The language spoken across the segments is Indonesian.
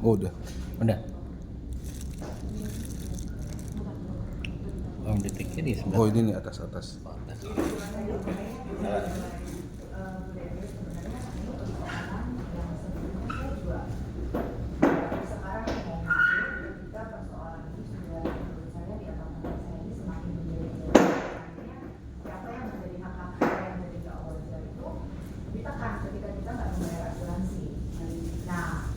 Oh, udah. Udah. Oh, detiknya di sebelah. Oh, ini nih atas. Atas.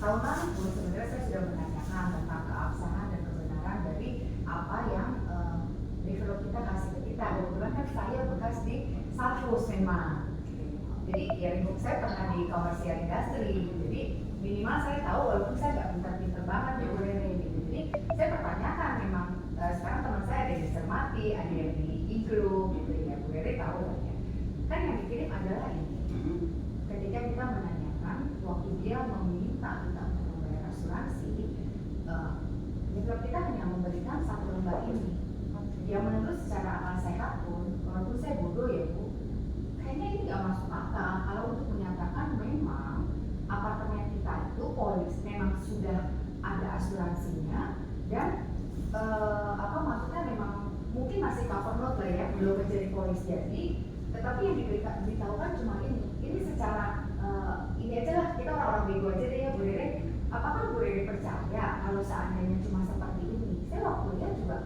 Tahun lalu pun sebenarnya saya sudah menanyakan tentang keabsahan dan kebenaran dari apa yang develop kita kasih ke kita. Kebetulan kan saya bekas di Salfus memang. Jadi ya saya pernah di komersial industri. Jadi minimal saya tahu walaupun saya nggak pintar-pintar banget di Bu Rere gitu. Jadi saya pertanyakan memang sekarang teman saya ada di Sermati, ada yang di Iglo gitu ya. Bu Rere tahu lah ya. Kan yang dikirim adalah ini. Ketika kita menanyakan waktu dia meminta kita untuk membayar asuransi, develop kita hanya memberikan satu lembar ini. Yang menurut secara akal sehat pun, walaupun saya bodoh ya Bu, kayaknya ini nggak masuk akal kalau untuk menyatakan memang apartemen kita itu polis memang sudah ada asuransinya dan maksudnya memang mungkin masih cover note lah ya, belum menjadi polis jadi, tetapi yang diberitahukan cuma ini secara ini aja lah, kita orang-orang bego aja deh ya Bu Rere. Apakah Bu Rere percaya kalau seandainya cuma seperti ini? Saya waktu lihat juga,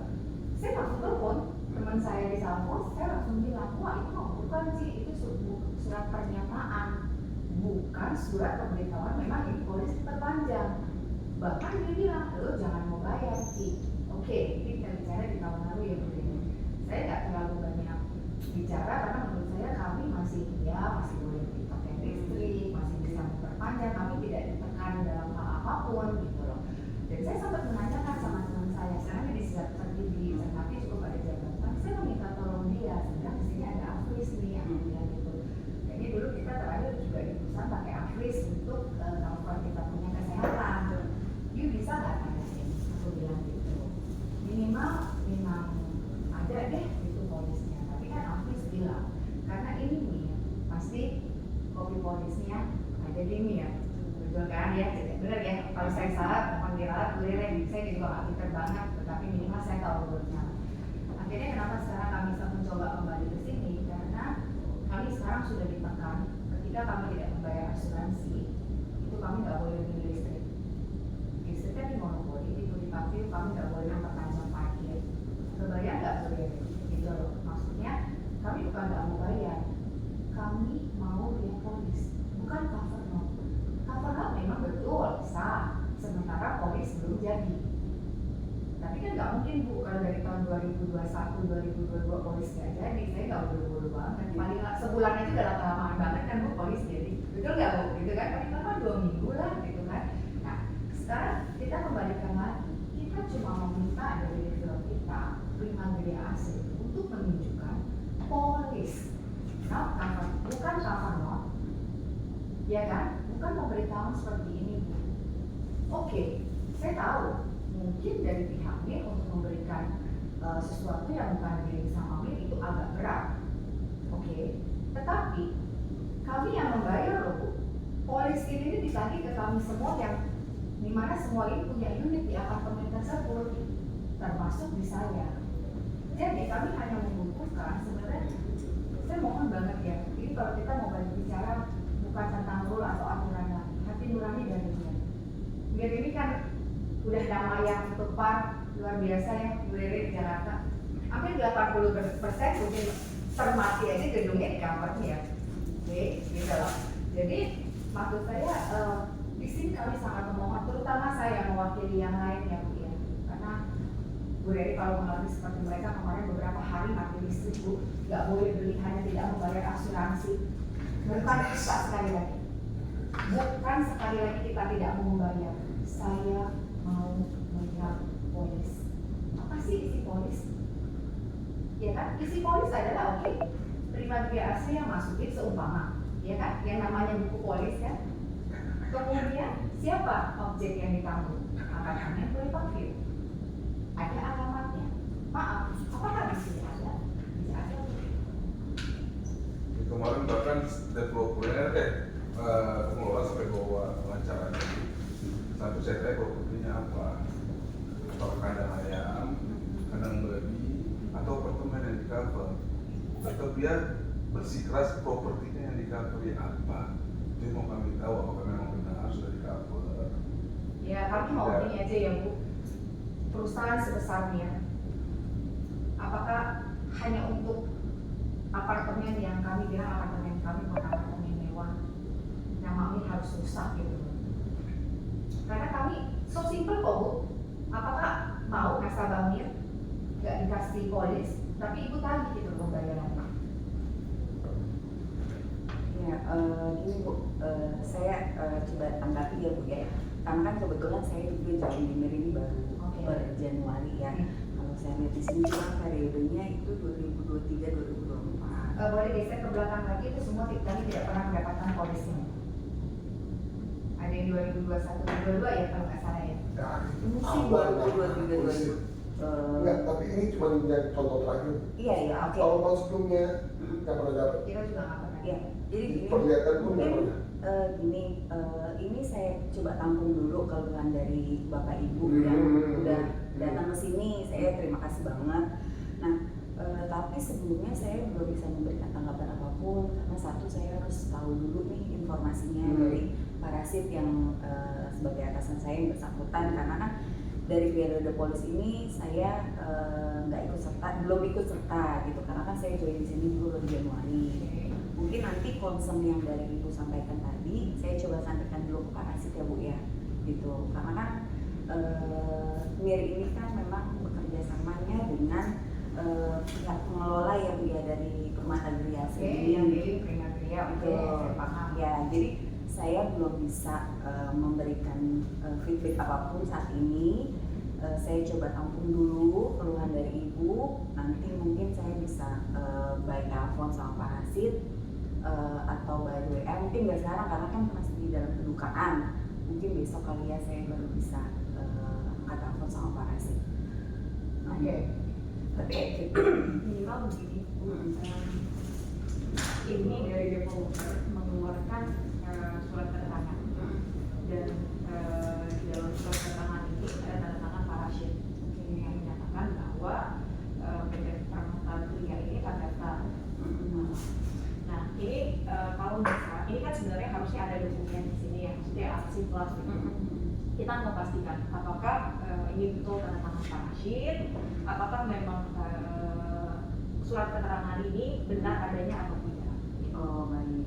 saya langsung telepon teman saya di Salfos, saya langsung bilang, wah itu bukan sih, itu surat pernyataan, bukan surat pemberitahuan memang ini polis terpanjang. Bahkan dia bilang, lo jangan mau bayar sih. Oke, ini kita bicara di tahun lalu ya Bu Rere. Saya nggak terlalu banyak bicara karena menurut saya kami masih boleh dipakai listrik, masih bisa memperpanjang, kami tidak ditekan dalam hal apapun gitu loh. Dan saya sempat menanyakan sama teman saya, sekarang di Cermati cukup ada jabatan, saya meminta tolong dia, sebenarnya di sini ada Afris nih yang bilang gitu. Jadi dulu kita terakhir juga di perusahaan pakai Afris untuk kalau kita punya kesehatan, you bisa nggak tanyain? Aku bilang gitu. Minimal memang ada deh itu polisnya, tapi kan Afris bilang karena ini nih pasti kopi polisnya ada di ini ya, betul kan ya, benar ya. Kalau saya salah mohon diralat Bu Rere, saya juga nggak pinter banget, tetapi minimal saya tahu dulunya. Akhirnya kenapa sekarang kami mencoba kembali ke sini, karena kami sekarang sudah ditekan ketika kami tidak membayar asuransi, itu kami nggak boleh beli listrik. Listriknya di monopoli, itu di pabrik kami nggak boleh memperpanjang parkir. Kebayang nggak Bu Rere? Gitu loh, maksudnya kami bukan nggak mau bayar, kami mau lihat polis, bukan cover note. Cover note memang betul sah, sementara polis belum jadi. Tapi kan nggak mungkin Bu, kalau dari tahun 2021, 2022 polis nggak jadi, saya nggak buru-buru banget. Paling sebulan itu udah lama banget kan Bu polis jadi, betul nggak Bu? Gitu kan, paling lama 2 minggu lah gitu kan. Nah, sekarang kita kembalikan lagi, kita cuma meminta dari develop kita, Prima Gede AC, untuk menunjukkan polis, bukan cover note, ya kan? Bukan pemberitahuan seperti ini Bu. Oke, saya tahu mungkin dari pihaknya untuk memberikan sesuatu yang bukan milik sama milik itu agak berat. Oke, tetapi kami yang membayar loh Bu. Polis ini ditagih ke kami semua yang dimana semua ini punya unit di apartemen tersebut, termasuk di saya. Jadi kami hanya membutuhkan sebenarnya, saya mohon banget ya, ini kalau kita mau bicara bukan tentang rule atau aturan lagi, hati nurani dari dia. Biar ini kan udah nama yang tepat luar biasa ya Bu Rere di Jakarta. Hampir 80% mungkin Cermati aja gedungnya di cover ya. Oke, gitu loh. Jadi maksud saya di sini kami sangat memohon, terutama saya mewakili yang lain ya Bu ya. Karena Bu Rere kalau mengalami seperti mereka kemarin beberapa hari mati listrik Bu, nggak boleh beli, hanya tidak membayar asuransi. Bukan kita sekali lagi. Bukan sekali lagi kita tidak mau membayar. Saya mau melihat polis. Apa sih isi polis? Ya kan, isi polis adalah oke, Prima GAC yang masukin seumpama, ya kan, yang namanya buku polis kan. Kemudian siapa objek yang ditanggung? Apartemen boleh parkir. Ada alamatnya. Maaf, apakah di sini ada? Bisa ada. Kemarin bahkan developernya pengelola sampai bawa wawancara sampai Maksud saya propertinya apa? Apakah kandang ayam, kandang babi, atau apartemen yang di cover? Atau dia bersikeras propertinya yang di cover ya apa? Jadi mau kami tahu apakah memang benar sudah di cover. Ya kami mau ini aja ya Bu, perusahaan sebesarnya, apakah hanya untuk apartemen yang kami bilang apartemen kami bukan apartemen mewah, yang kami harus rusak gitu? Karena kami so simple kok Bu, apakah mau nasabah Mir nggak dikasih polis, tapi Ibu tagih gitu loh bayarannya? Ya, gini Bu, saya coba tanggapi ya Bu ya. Karena kan kebetulan saya juga join di Mir ini baru per Januari ya. Kalau saya lihat di sini cuma periodenya itu 2023-2024. Boleh geser ke belakang lagi, itu semua kami tidak pernah mendapatkan polisnya. Ada yang 2021-2022 ya kalau nggak salah ya. Ini sih 2023-2024. Enggak, tapi ini cuma yang contoh terakhir. Iya iya, oke. Tahun-tahun sebelumnya nggak pernah dapat. Kita juga nggak pernah. Ya, jadi gini, Perlihatkan pun nggak mungkin pernah. ini saya coba tampung dulu keluhan dari Bapak Ibu yang udah datang ke sini. Saya terima kasih banget. Nah, tapi sebelumnya saya belum bisa memberikan tanggapan apapun karena satu saya harus tahu dulu nih informasinya dari parasit yang sebagai atasan saya yang bersangkutan, karena kan dari periode polis ini saya nggak ikut serta, belum ikut serta gitu, karena kan saya join di sini dulu di Januari. Mungkin nanti concern yang dari Ibu sampaikan tadi saya coba sampaikan dulu ke parasit ya Bu ya, gitu. Karena kan Mir ini kan memang bekerja samanya dengan pihak pengelola ya Bu ya, dari Permata Gria sendiri. Yang jadi Prima Gria untuk paham. Ya, jadi saya belum bisa memberikan feedback apapun saat ini. Saya coba tampung dulu keluhan dari Ibu. Nanti mungkin saya bisa by telepon sama parasit atau by WA. Mungkin nggak sekarang karena kan masih di dalam kedukaan. Mungkin besok kali ya saya baru bisa angkat telepon sama parasit. Oke. Tapi minimal begini, ini dari developer mengeluarkan surat keterangan dan di dalam surat keterangan ini ada tanda tangan parasit yang menyatakan bahwa PT Permata Gria ini terdaftar. Nah ini kalau bisa, ini kan sebenarnya harusnya ada dokumen di sini ya, maksudnya aksi plus gitu. Kita mau pastikan apakah ini betul tanda tangan parasit, apakah memang surat keterangan ini benar adanya atau tidak. oh baik.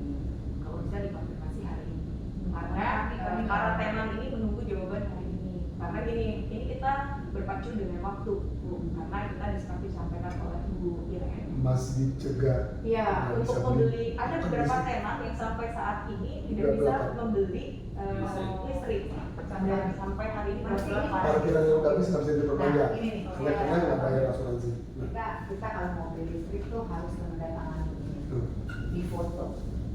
Kalau bisa dikonfirmasi hari ini, karena para tenant ini menunggu jawaban hari ini. Karena ini kita berpacu dengan waktu, Bu. Karena kita disampaikan oleh Bu Irene. Masih dicegah. Iya, Nggak untuk bisa membeli, beli. ada beberapa tenant yang sampai saat ini tidak Nggak bisa berapa. membeli listrik. Dan sampai hari ini Masih baru ini, Parkiran yang udah habis nggak bisa diperpanjang. Nah, ini nih. Karena nggak bayar asuransi. Kita kalau mau beli listrik tuh harus menandatangani ini Tuh. di foto.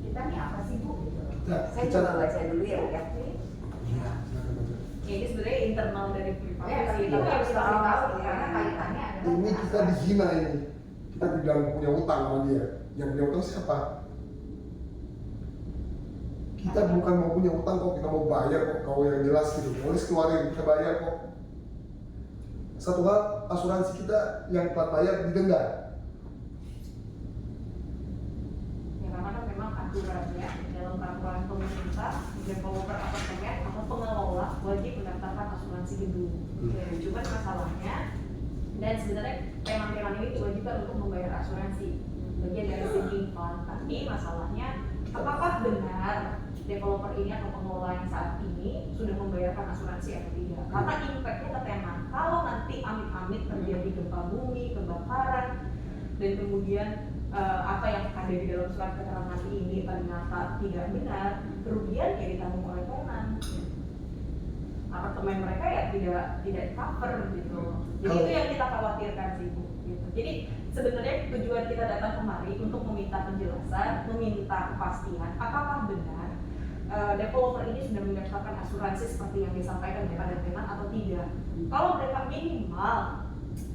Kita nih apa sih Bu gitu? Nah, Saya kita coba baca dulu ya Bu ya. Iya, silakan baca. Ya, ini sebenarnya internal dari privasi. Ya, tapi kita harus kasih tahu karena kaitannya adalah Ini kita dihina ini. Kita bilang punya utang sama dia. Yang punya utang siapa? Kita bukan mau punya utang kok, kita mau bayar kok. Kau yang jelas gitu. Polis keluarin, kita bayar kok. Satu hal, asuransi kita yang telat bayar didenda. Ya, karena kan memang aturannya dalam peraturan pemerintah, developer apartemen atau pengelola wajib mendaftarkan asuransi gedung. Cuma masalahnya, dan sebenarnya teman-teman ini diwajibkan untuk membayar asuransi bagian dari sinking fund. Tapi masalahnya, apakah benar developer ini atau pengelola yang saat ini sudah membayarkan asuransi atau tidak? Karena impactnya ke tenan. Kalau nanti amit-amit terjadi gempa bumi, kebakaran, dan kemudian apa yang ada di dalam surat keterangan ini ternyata tidak benar, kerugian ya ditanggung oleh tenan. Apartemen mereka ya tidak cover gitu. Jadi itu yang kita khawatirkan sih Bu. Gitu. Jadi sebenarnya tujuan kita datang kemari untuk meminta penjelasan, meminta kepastian apakah benar developer ini sudah mendaftarkan asuransi seperti yang disampaikan oleh tenan atau tidak. Kalau mereka minimal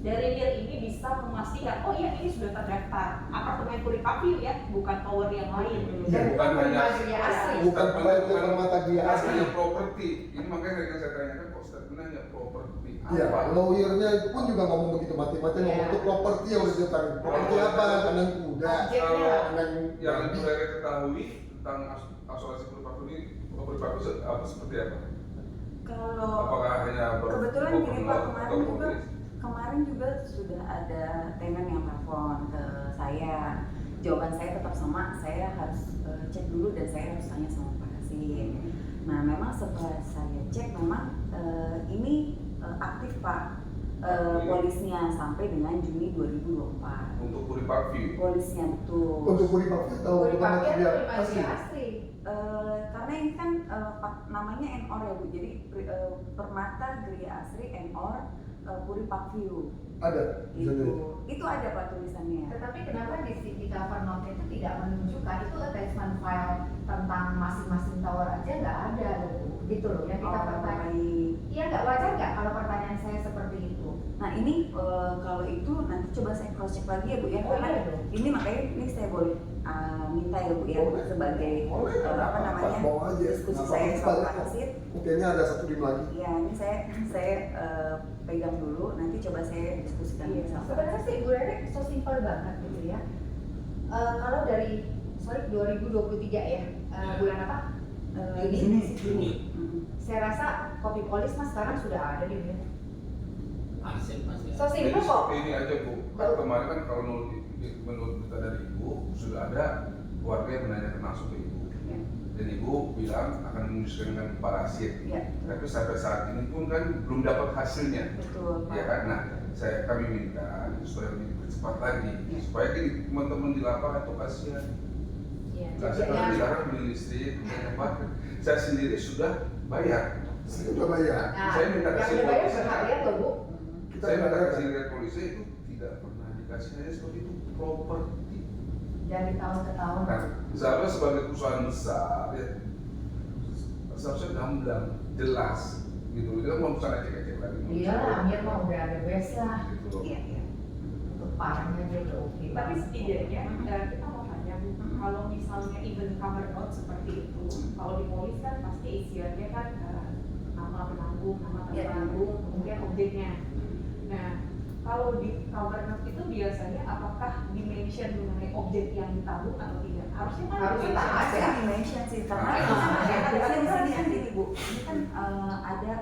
dari real ini bisa memastikan, oh iya ini sudah terdaftar apartemen Puripaview ya, bukan tower yang lain. Dan Bukan hanya gria asri. Bukan proyek permata gria asli. hanya properti. Ini makanya yang saya tanyakan kok statementnya hanya properti. Iya, Apa? lawyernya pun juga ngomong begitu mati-mati ngomong Iya. itu properti yang harus diceritain. Properti apa? Kandang kuda, Objeknya. kandang Yang babi. saya ketahui tentang asuransi Puripaview ini, apa seperti apa? Kalau Apakah hanya kebetulan gini Pak, atau properti? kemarin juga sudah ada tenan yang telepon ke saya. Jawaban saya tetap sama, saya harus cek dulu dan saya harus tanya sama Pak Hasim. Nah, memang setelah saya cek memang ini aktif Pak polisnya sampai dengan Juni 2024. Untuk Puripaview. Polisnya betul. Untuk Puripaview atau untuk permata Puripaview gria atau asli? gria asri. Karena ini kan namanya NOR ya Bu, jadi Permata Gria Asri NOR Puripaview. Ada, bisa jadi. Itu ada Pak tulisannya. Tetapi kenapa di cover note itu tidak menunjukkan itu attachment file tentang masing-masing tower aja nggak ada loh, gitu loh yang kita pertanyaan. baik. Iya nggak wajar nggak kalau pertanyaan saya seperti itu? Nah ini kalau itu nanti coba saya cross check lagi ya Bu ya, Oh, karena iya dong. ini makanya ini saya boleh minta ya Bu ya Boleh. sebagai Boleh, apa namanya mau aja. diskusi Nggak saya apa-apa, sama balik Pak kok. Hasim. Kayaknya ada satu tim lagi. Ya ini saya pegang dulu, nanti coba saya diskusikan Iya, sama Pak sebenarnya Hasim. sih Bu Rere so simple banget gitu ya. Kalau dari 2023 ya, bulan apa? Juni. Saya rasa copy police mas sekarang sudah ada di dunia. Arsip mas ya. So Jadi simple kok. seperti ini aja Bu. Kan kemarin kan kalau menurut berita dari Ibu sudah ada warga yang menanyakan langsung ke Ibu. Ya. Dan Ibu bilang akan menyusulkan dengan Pak Rasid. Ya. Tapi sampai saat ini pun kan belum dapat hasilnya. Betul Pak. Ya kan? Nah, kami minta supaya lebih cepat lagi. Ya. Supaya gini, teman-teman di lapangan itu kasihan. Iya. Nah, saya kan dilarang beli listrik, apa? Saya sendiri sudah bayar. Saya udah bayar. Nah, Saya minta yang kasih udah bayar polisi. berhak lihat loh Bu. Kita Saya minta bayar. kasih lihat polisi itu tidak pernah dikasih hanya seperti itu properti. Dari tahun ke tahun. Nah, seharusnya sebagai perusahaan besar ya seharusnya gamblang, jelas gitu. Itu kan mau perusahaan cek-cek lagi. Iya, Amir mah udah ada best lah. Gitu loh. Iya, iya. Untuk parahnya dia udah oke. Tapi setidaknya kita mau tanya Bu, kalau misalnya even cover note seperti itu, kalau di polis kan pasti isiannya kan nama penanggung, nama Ya. penanggung, kemudian objeknya. Nah, kalau di cover note itu biasanya apakah di-mention mengenai objek yang ditanggung atau tidak? Harusnya kan Harusnya di-mention. tak ada. Saya dimension sih karena Ah. ini kan Ah. tulisannya di sini kan gini Bu, ini kan ada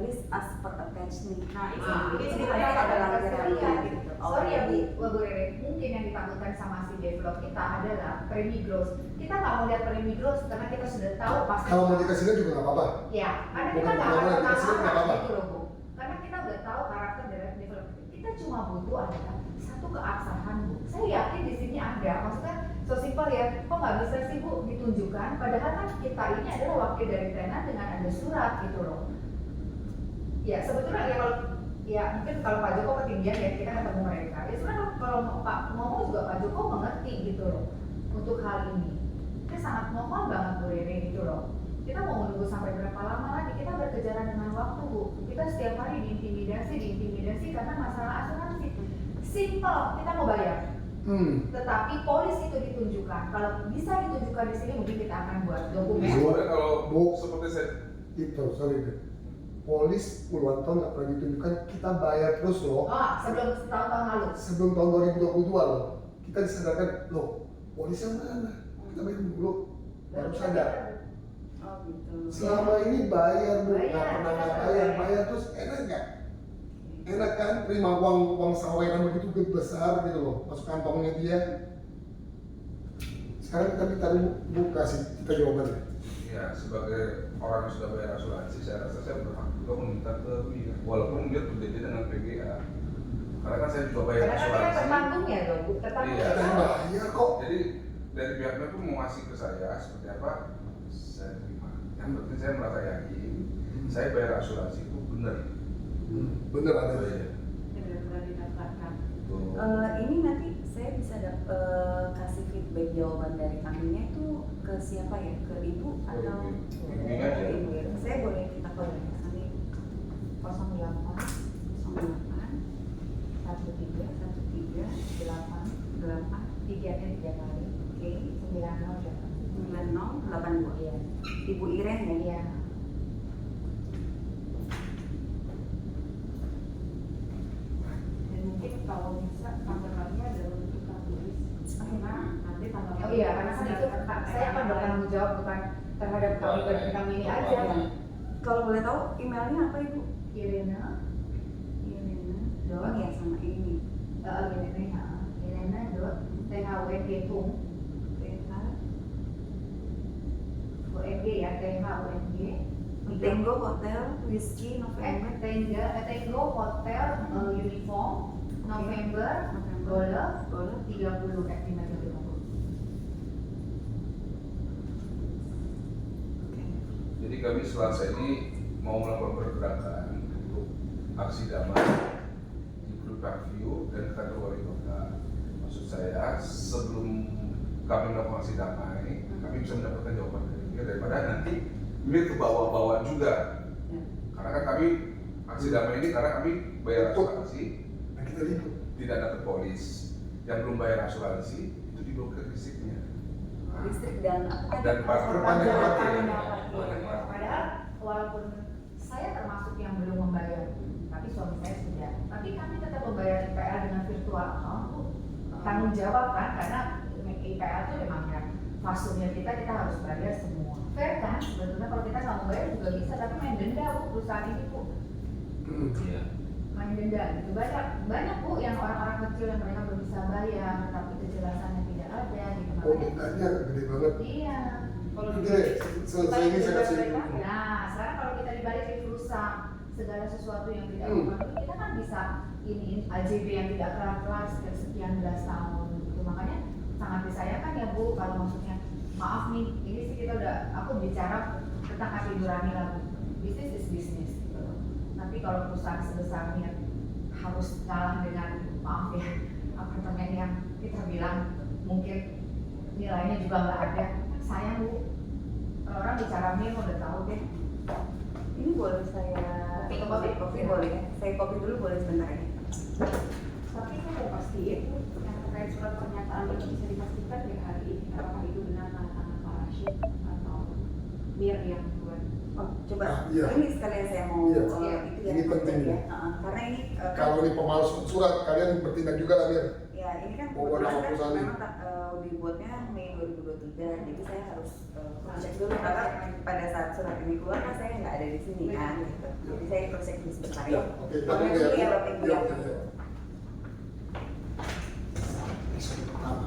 list as per attached nih. Nah, itu Ah, ini ini sebenarnya sebenarnya ada ada lampiran lampiran gitu. Sorry ya Bu Rere, mungkin yang ditakutkan sama si develop kita adalah premi gross. Kita nggak mau lihat premi gross karena kita sudah tahu pasti. Kalau mau dikasih lihat juga nggak apa-apa. Ya, karena Bukan kita nggak kalau akan mau dikasih lihat nggak apa-apa. gitu loh Bu. Karena kita udah tahu karakter dari develop. Kita cuma butuh adalah satu keabsahan Bu. Saya yakin di sini ada. Maksudnya so simple ya. Kok nggak bisa sih Bu ditunjukkan? Padahal kan kita ini adalah wakil dari tenan dengan ada surat gitu loh. Ya sebetulnya ya mungkin kalau Pak Joko ketinggian ya kita ketemu mereka. Ya sebenarnya kalau Pak ngomong juga Pak Joko mengerti gitu loh untuk hal ini. Itu sangat normal banget Bu Rere gitu loh. Kita mau menunggu sampai berapa lama lagi? Kita berkejaran dengan waktu Bu. Kita setiap hari diintimidasi karena masalah asuransi. Simple, kita mau bayar. Tetapi polis itu ditunjukkan. Kalau bisa ditunjukkan di sini mungkin kita akan buat dokumen. Soalnya kalau Bu. seperti saya Itu, sorry deh. Polis puluhan tahun nggak pernah ditunjukkan, kita bayar terus loh. Oh, sebelum tahun-tahun lalu. Sebelum tahun 2022 loh, kita disadarkan loh, polis yang mana? Kita bayar dulu, baru sadar. Oh gitu. Selama ini bayar Bu, nggak Bayar, pernah nggak kita bayar, bayar. bayar terus enak nggak? Enak kan, terima uang saweran begitu besar gitu loh, masuk kantongnya dia. Sekarang kita minta buka sih, kita jawabannya. ya sebagai orang yang sudah bayar asuransi, saya rasa saya berhak juga meminta ke dia, walaupun dia berbeda dengan PGA. Karena kan saya juga bayar Karena kan kita asuransi. tertanggung ya dong Bu. Tertanggung. Iya. Kita bayar kok. Jadi dari pihaknya pun mau ngasih ke saya seperti apa, saya terima. Yang penting saya merasa yakin, saya bayar asuransi itu benar. Bener ada. Oh, iya. Benar-benar didaftarkan. Tuh. Ini nanti saya bisa kasih feedback jawaban dari kaminya itu ke siapa ya? Ke Ibu atau Bimbing aja. ke Ibu ya? Saya boleh kita koordinasi 08 08 kita milih aja. Kalau boleh tahu emailnya apa Ibu? Irena, Oh ya sama ini. Irena dot thwtung UNG ya, THUNG Tango Hotel Whiskey November. Tango Hotel Uniform November Golf 30 estimasi 50. Jadi kami Selasa ini mau melakukan pergerakan untuk aksi damai di Blue Parkview dan kantor wali kota. Maksud saya sebelum kami melakukan aksi damai, kami bisa mendapatkan jawaban dari dia daripada nanti ini ke bawah-bawah juga. Ya. Karena kan kami aksi damai ini karena kami bayar asuransi, Nah, kita ribut. tidak dapat polis, yang belum bayar asuransi itu diblokir listriknya. Listrik dan apa tadi? Dan parkir panjang Padahal parkir. walaupun saya termasuk yang belum membayar, tapi suami saya sudah. Tapi kami tetap membayar IPL dengan virtual account. Tanggung jawab kan, karena IPL itu memang ya fasurnya kita harus bayar semua. Fair kan? Sebetulnya kalau kita nggak mau bayar juga bisa, tapi main denda Bu perusahaan ini Bu. Iya. Main denda gitu. Banyak Bu yang orang-orang kecil yang mereka belum bisa bayar, tapi kejelasannya tidak ada gitu. Oh, Makanya dendanya gede banget. iya. Kalau Gede, selesai ini saya kasih mereka, info. Nah, sekarang kalau kita dibalik rusak segala sesuatu yang tidak membantu, kita kan bisa ini AJB yang tidak kelar-kelar sekian belas tahun gitu. Makanya sangat disayangkan ya Bu, kalau maksudnya maaf nih, ini sih kita udah, aku bicara tentang hati nurani lah Bu. Bisnis is bisnis gitu. Nanti kalau perusahaan sebesarnya harus kalah dengan, maaf ya, apartemen yang kita bilang mungkin nilainya juga nggak ada, sayang Bu. Kalau orang bicara mil udah tahu deh. Ini boleh saya kopi boleh ya? Saya kopi dulu boleh sebentar ya? tapi saya mau pastiin yang terkait surat pernyataan itu bisa dipastikan ya hari ini apakah itu benar tanda tangan Pak Rashid atau Mir yang buat. Oh, coba Iya. ini sekalian saya mau Iya. itu ya. Ini penting. ya. Karena ini Kalau ini pemalsu surat, kalian bertindak juga lah Mir. ya ini kan Bawa nama kebetulan perusahaan ini. memang dibuatnya Mei 2023, jadi saya harus cek dulu karena pada saat surat ini keluar kan saya nggak ada di sini kan, gitu. Jadi saya cross check dulu sebentar ya. Oke, Boleh tadi dulu ya. ya Bapak Ibu ya. Episode pertama.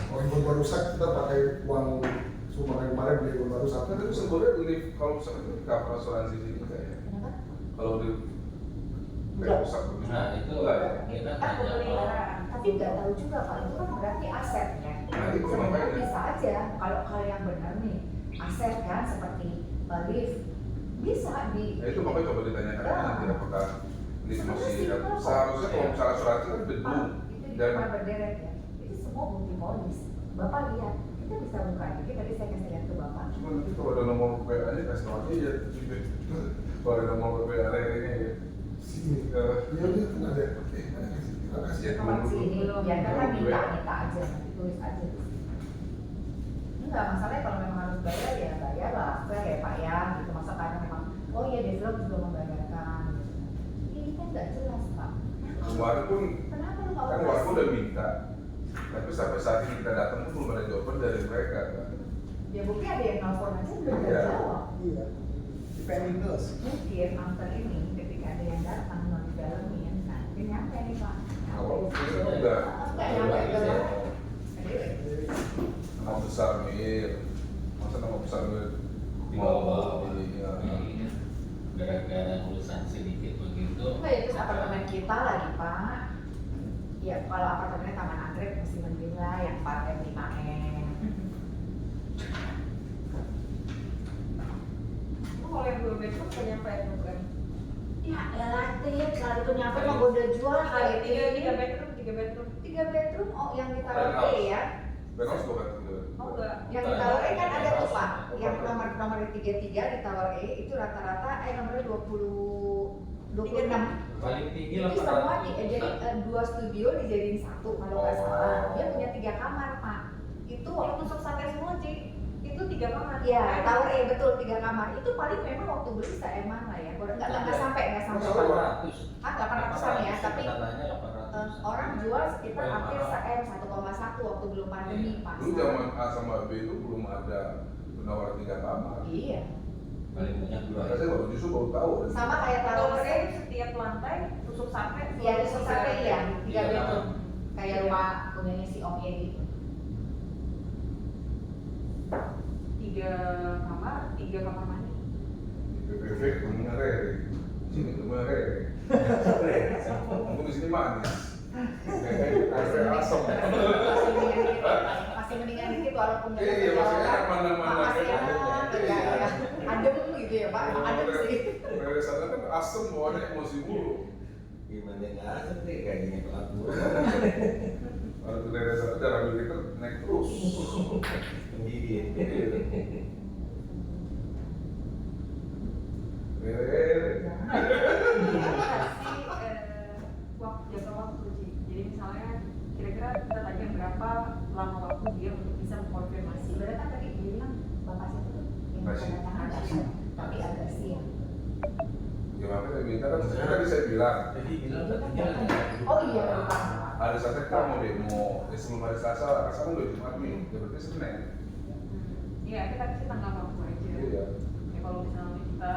Kalau ibu baru rusak, kita pakai uang sumbangan kemarin beli ibu baru rusak. Kan itu sebenarnya ini kalau misalkan itu cover asuransi sini kayak Kenapa? kalau di Enggak. rusak begitu. Nah itu Enggak ya? kita Kita tanya pemeliharaan. Tapi nggak tahu juga Pak, itu kan berarti aset ya. Nah, itu Sebenarnya makanya. bisa aja kalau yang benar nih aset kan seperti lift bisa di. Nah, itu makanya coba ditanyakan Ya. nanti apakah ini Sebenarnya masih simpel kok. seharusnya kalau misalnya asuransi kan Pak, belum itu di dan depan berderet ya. Itu semua bukti polis. Bapak lihat, kita bisa buka dikit. Tadi saya kasih lihat ke Bapak. cuma nanti kalau ada nomor WA nya kasih tahu aja ya. Kalau ada nomor WA nya ini ya. Sini. Iya, dia kan ada. Oke, kita kasih. Ya, Nomor dulu. sini, ya kan Belum minta juga. aja, tulis aja. Enggak masalahnya kalau memang harus bayar ya bayar lah, fair ya Pak ya, gitu. Masa karena memang, oh iya develop juga membayarkan. Gitu. Ini kan nggak jelas Pak. Kemarin pun Kenapa lu nggak kan operasi? warga udah minta, tapi sampai saat ini kita datang pun belum ada jawaban dari mereka kan. Ya bukti ada yang nelfon aja belum Iya. jawab. Iya. Depending us. Mungkin after ini ketika ada yang datang mau didalamin, nah dia nyampe nih Pak. Awal itu enggak. Nggak nyampe ke Nama besar Mir, masa nama besar Mir di bawah Iya. ini gara-gara urusan sedikit begitu. Enggak ya, terus apartemen kita lagi Pak. Ya kalau apartemennya Taman Anggrek masih mending lah yang 4M 5M. Kalau yang 2 bedroom udah nyampe ya bukan? Ya relatif, kalau itu nyampe mah gue udah jual kali ini. 3 bedroom 3 bedroom, oh yang di Tower Penthouse. E ya. Benos bukan tuh. oh enggak Yang di Tower E kan ada tuh Pak. Yang nomor 33 di Tower E itu rata-rata nomornya 26. Paling tinggi Itu 800. semua jadi 2 studio dijadiin 1 kalau nggak salah. Dia punya 3 kamar Pak. Itu yang waktu tusuk sate semua Ci itu 3 kamar ya Tower E betul 3 kamar. Itu paling memang waktu beli seeman lah ya. Nggak sampai. 800. Ah 800-an ya, tapi orang jual sekitar hampir 1,1 waktu belum pandemi pas. Dulu zaman A sama B itu belum ada penawaran 3 kamar. Iya. Paling banyak dua. Makanya saya justru baru tahu. Sama kayak Kalau tower saya setiap lantai tusuk sampai. Iya, tusuk sampai iya, 3 Iya, bedroom. Kayak rumah punyanya si Om Edi gitu. 3 kamar, 3 kamar mandi. PPV rumahnya Rere. Sini rumah Rere. Aku di sini manis. Kayak asam. Masih mendingan dikit walaupun nggak Iya, maksudnya mana-mana masih kayak enak, gitu. ya. Adem gitu ya Pak, emang adem sih. Rere sana kan asam bawaannya emosi mulu. Gimana nggak asem deh kayaknya pelaku. Kalau ke Rere sana darah militer naik terus. Menggigit. Rere. Jangka waktu sih. Jadi misalnya kira-kira kita tanya berapa lama waktu dia untuk bisa mengkonfirmasi. Sebenarnya kan tadi bilang Bapak siapa tuh? Yang Masih. tanda tangan tapi agak siang. Ya makanya saya minta kan, tadi saya bilang Jadi bilang tadinya ada. Oh iya, lupa. hari Selasa kita mau demo, sebelum hari Selasa, Selasa udah Jumat nih, ya berarti Senin. Iya, kita kasih tanggal waktu aja. Iya. Ya kalau misalnya kita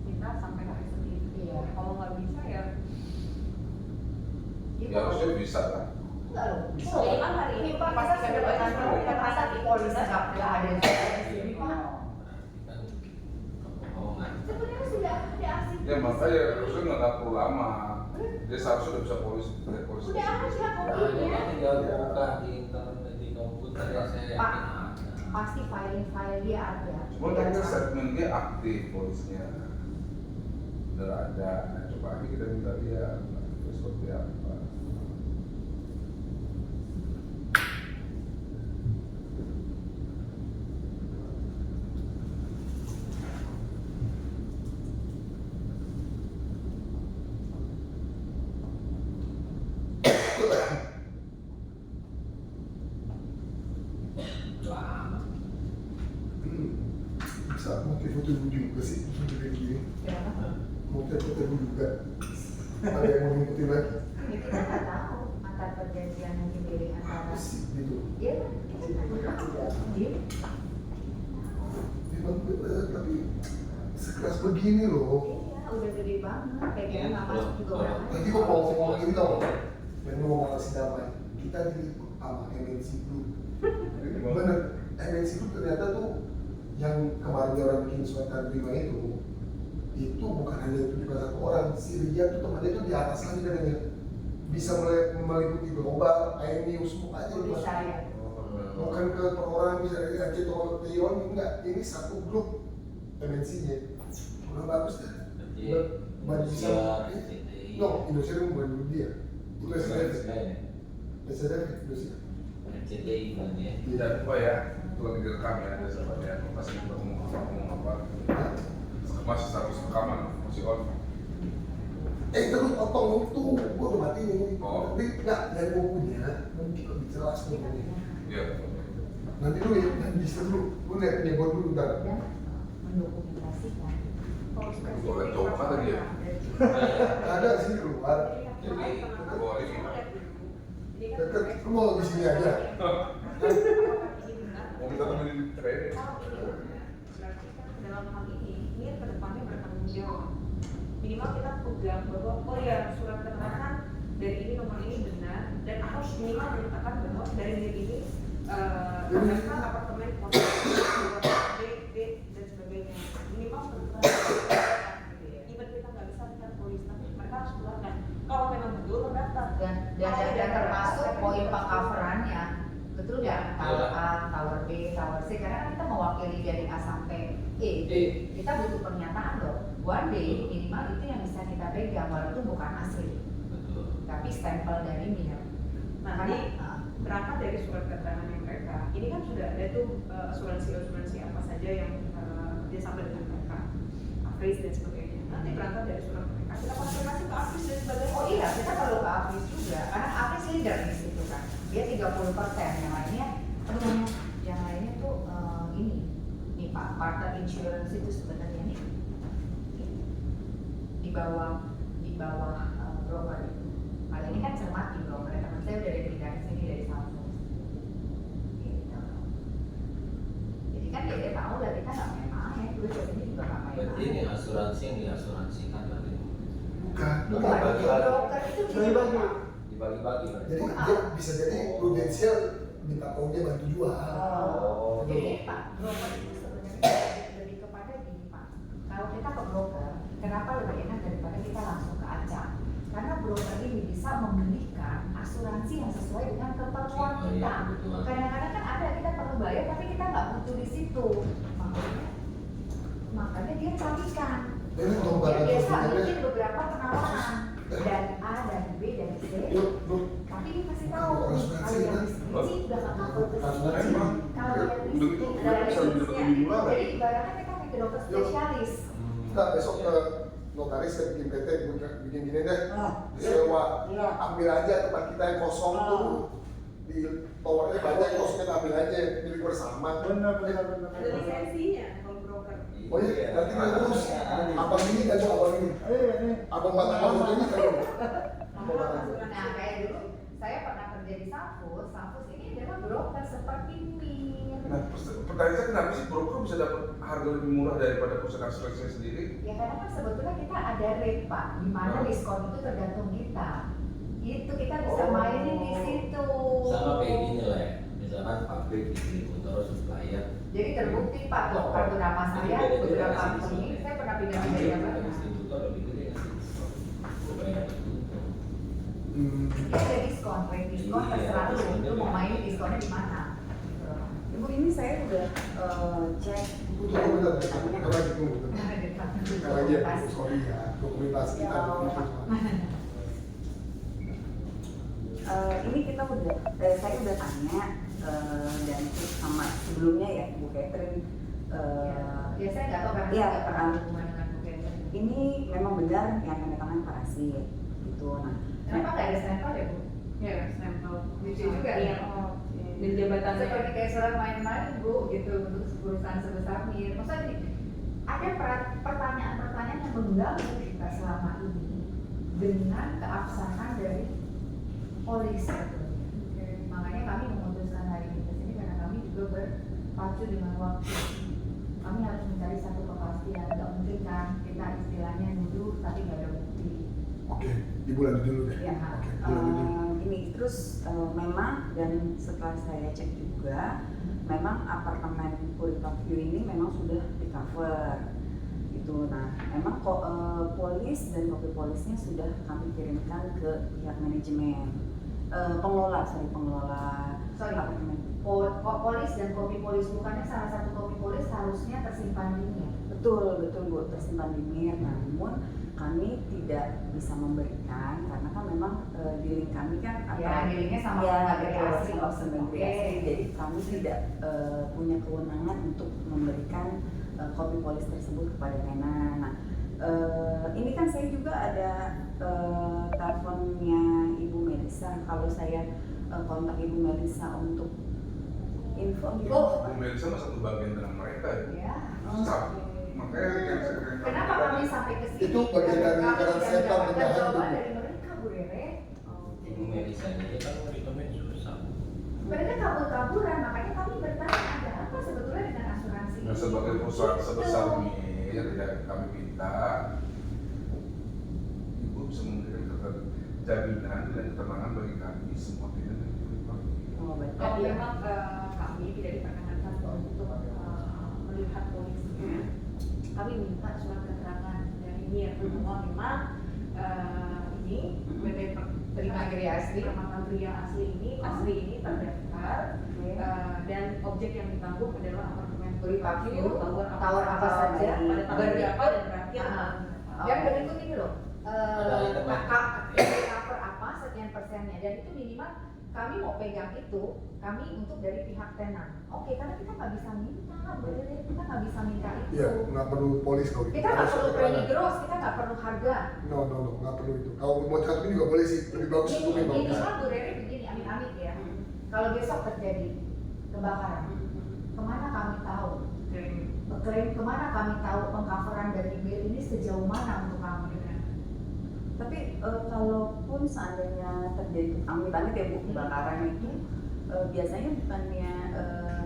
minta sampai hari Senin. Iya. Ya, kalau nggak bisa ya. Ya harusnya bisa lah. Enggak loh. Iya, kan hari ini Pak pasti kita ada sudah banyak kantor, kita orang. masa di polisi nggak ada yang di sini Pak. Kan kebohongan. Sebenarnya sudah ada aksi. Ya makanya harusnya nggak perlu lama. Dia seharusnya udah bisa polisi. Udah ada Nah, kopinya. tinggal buka di internet di komputer ya saya yakin Pak. ada. Pasti file dia ada. Cuma tadi kan statement dia aktif polisinya. Udah ada. Nah, coba aja kita minta lihat itu seperti apa. Lama. Bisa mau kayak foto ibu juga sih, foto kayak gini. Kenapa? Mau kayak foto ibu juga. Ada yang mau ngikutin lagi? Ya, kita nggak tahu antar perjanjian nanti dari antara. Apa sih gitu? Iya, kita nggak tahu. Iya. Memang bener, tapi sekeras begini loh. Iya, udah gede banget. Kayak kita nggak masuk juga berapa. Nanti kok mau ngomong gini tau, yang lu ngomong kasih damai, kita diliput sama MNC Group. Bener, MNC Group ternyata tuh yang kemarin orang bikin surat terima itu bukan hanya tunjukkan satu orang, si Ria tuh temannya tuh di atas lagi katanya bisa meliputi global, IMU semua aja Bisa ya. bukan ke perorangan bisa dari Aceh atau Taiwan, enggak, ini satu grup MNC-nya udah bagus deh. Baru bisa, no, Indonesia itu bukan dulu dia, itu SDF, Indonesia. RCTI kan ya. Tidak lupa ya, itu lagi direkam ya, ada sahabat ya, masih kita ngomong apa. Masih status rekaman, masih on. Terus potong itu, gua udah mati ini. Oh. Nanti enggak, yang gua punya, mungkin lebih jelas ngomongnya. Iya. Nanti dulu ya, yang bisa dulu, gua lihat punya gua dulu ntar. Dan mendokumentasikan. Boleh coba tadi ya? Ada sih keluar, Jadi, bawa ini. deket, lu mau di sini aja. Mau minta temenin Rere. Berarti kan dalam hal ini ke depannya bertanggung jawab. Minimal kita pegang bahwa oh ya surat keterangan dari ini nomor ini benar dan harus minimal menyatakan bahwa dari diri ini ternyata apartemen kota B, B dan sebagainya. Minimal keterangan. Even kita nggak bisa minta polisi tapi mereka harus keluarkan. Kalau memang betul terdaftar. Dan termasuk poin pengcoverannya. Betul ya, tower A, tower B, tower C, karena kan kita mewakili dari A sampai E. Kita butuh pernyataan loh. One day minimal itu yang bisa kita pegang walaupun bukan asli, Betul. tapi stempel dari MIR. Nah, ini berangkat dari surat keterangannya mereka. Ini kan sudah ada tuh asuransi apa saja yang kerjasama dengan mereka, Afris dan sebagainya. Nanti berangkat dari surat mereka, kita konfirmasi ke Afris dan sebagainya. Oh iya, kita perlu ke Afris juga, karena Afris leader di situ kan. Dia 30%, yang lainnya tuh ini Pak, partner insurance itu sebenarnya nih di bawah broker itu. ini kan cermati bro, teman saya udah dari sini dari Salvo. Gitu. Jadi kan dia tahu lah kita nggak main-main, terus ini juga nggak Berarti ini main-main. asuransi yang diasuransikan tadi. Bukan. Bukan, broker itu Bagi-bagi. Dibagi-bagi berarti. Jadi dia bisa jadi prudensial minta kau dia bantu jual. Oh, jadi Pak, broker itu sebenarnya lebih kepada gini Pak. Kalau kita ke broker, kenapa lebih enak daripada kita langsung ke acak? Karena broker ini bisa memilihkan asuransi yang sesuai dengan keperluan Oh, kita. iya, kebutuhan. Kadang-kadang kan ada kita perlu bayar, tapi kita nggak butuh di situ. Makanya dia carikan. Jadi Dia lembaga biasa konsumennya, bikin beberapa penawaran dari A, dari B, dari C. Tapi dia kasih tahu, kalau yang bisnis udah nggak cover ke sini. Emang Kalau yang begitu bisnis kita bisa dapat lebih murah kan? jadi ibaratnya kita ke dokter spesialis. Kita besok ke notaris saya bikin PT, bikin gini deh, Ah, disewa, iya. ambil aja tempat kita yang kosong tuh, di towernya banyak yang kosong kita ambil aja, milik bersama. Benar. Ada lisensinya kalau broker. Oh iya, nanti kita urus. Abang ini kan abang ini. Abang Batak ini kan. Abang Batak. Nah kayak dulu saya pernah kerja di Safus. Safus ini adalah broker seperti MIR. Nah, pertanyaan saya kenapa sih broker bisa dapat harga lebih murah daripada perusahaan asuransi sendiri? Ya karena kan sebetulnya kita ada rate Pak, di mana diskon itu tergantung kita. Itu kita bisa mainin di situ. Sama kayak gini lah ya. Misalkan pabrik distributor supplier. Jadi terbukti Pak, tuh kartu nama saya beberapa ini saya pernah pindah dari yang mana. Distributor lebih gede kan diskon. Gue bayar itu. Dia ada diskon, rate diskon terserah lu mau main diskonnya di mana. Gitu loh. Ibu ini saya udah cek. Tunggu bentar, kita lagi tunggu. Kita lagi ya, Pas. sorry ya, dokumentasi kita. Ini kita udah, saya udah tanya dan cek sama sebelumnya ya Bu Catherine. Ya saya nggak tahu karena Iya, saya nggak pernah kan. berhubungan dengan Bu Catherine. Ini memang benar yang tanda tangan Pak Rasid gitu. Nah, Kenapa nggak ada stempel ya Bu? Ya, stempel. Lucu juga. Iya. Dan jabatannya. Seperti kayak surat main-main Bu gitu untuk perusahaan sebesar MIR. Maksudnya gini, ada pertanyaan-pertanyaan yang mengganggu kita selama ini dengan keabsahan dari polis. Makanya kami memutuskan hari ini ke sini karena kami juga berpacu dengan waktu. Kami harus mencari satu kepastian. Nggak mungkin kan kita istilahnya nuduh tapi nggak ada bukti. Oke, Ibu lanjut dulu deh. Ya. Oke, Ibu lanjut dulu. ini terus memang dan setelah saya cek juga memang apartemen Purifak View ini memang sudah di cover gitu. Nah memang kok polis dan kopi polisnya sudah kami kirimkan ke pihak manajemen pengelola apartemen. Polis dan kopi polis bukannya salah satu kopi polis harusnya tersimpan di MIR. Betul Bu, tersimpan di MIR. Namun kami tidak bisa memberikan karena kan memang di link kami kan Ya, di linknya sama ya, pegawai betul, asli. sama pegawai Oke. asli. Jadi kami tidak punya kewenangan untuk memberikan kopi polis tersebut kepada Nena. Nah, ini kan saya juga ada teleponnya Ibu Melisa. Kalau saya kontak Ibu Melisa untuk info gitu. Oh. Bu Melisa mah satu bagian dengan mereka ya. Ya. Sama. Makanya yang saya Kenapa kami sampai ke sini? Itu bagian dari Kami lingkaran tidak setan mendapatkan penjahat jawaban itu. dari mereka, Bu Rere. Ibu Melisa ini kan mau ditemuin susah. Mereka kabur-kaburan, makanya kami bertanya ada apa sebetulnya dengan asuransi Nah, ini? sebagai perusahaan Gitu. sebesar MIR ya kami minta Ibu bisa memberikan jaminan dan ketenangan bagi kami semua tidak yang dipakai. Oh, baik. Kalau memang kami tidak diperkenankan untuk melihat polisnya, kami minta surat keterangan dari MIR bahwa memang ini PT Terima Giri Asli. Permata Pria asli ini terdaftar dan objek yang ditanggung adalah apartemen Purifak View, tower tower apa saja, pada tanggal Berarti- berapa dan berakhir. Dan berikut ini loh, Ada item cover apa sekian persennya, dan itu minimal kami mau pegang itu, kami untuk dari pihak tenan. Oke, karena kita nggak bisa minta, bener kita nggak bisa minta itu. Iya, nggak perlu polis kalau gitu. Kita nggak Harus perlu keterangan. premi gross, kita nggak perlu harga. No, nggak perlu itu. Kalau mau satu ini juga boleh sih, lebih bagus itu lebih bagus. Minimal Bu Rere begini, amit-amit ya. Kalau besok terjadi kebakaran, kemana kami tahu? Klaim kemana kami tahu pengcoveran dari MIR ini sejauh mana untuk kami? Tapi kalaupun seandainya terjadi amit-amit ya Bu kebakaran itu, biasanya bukannya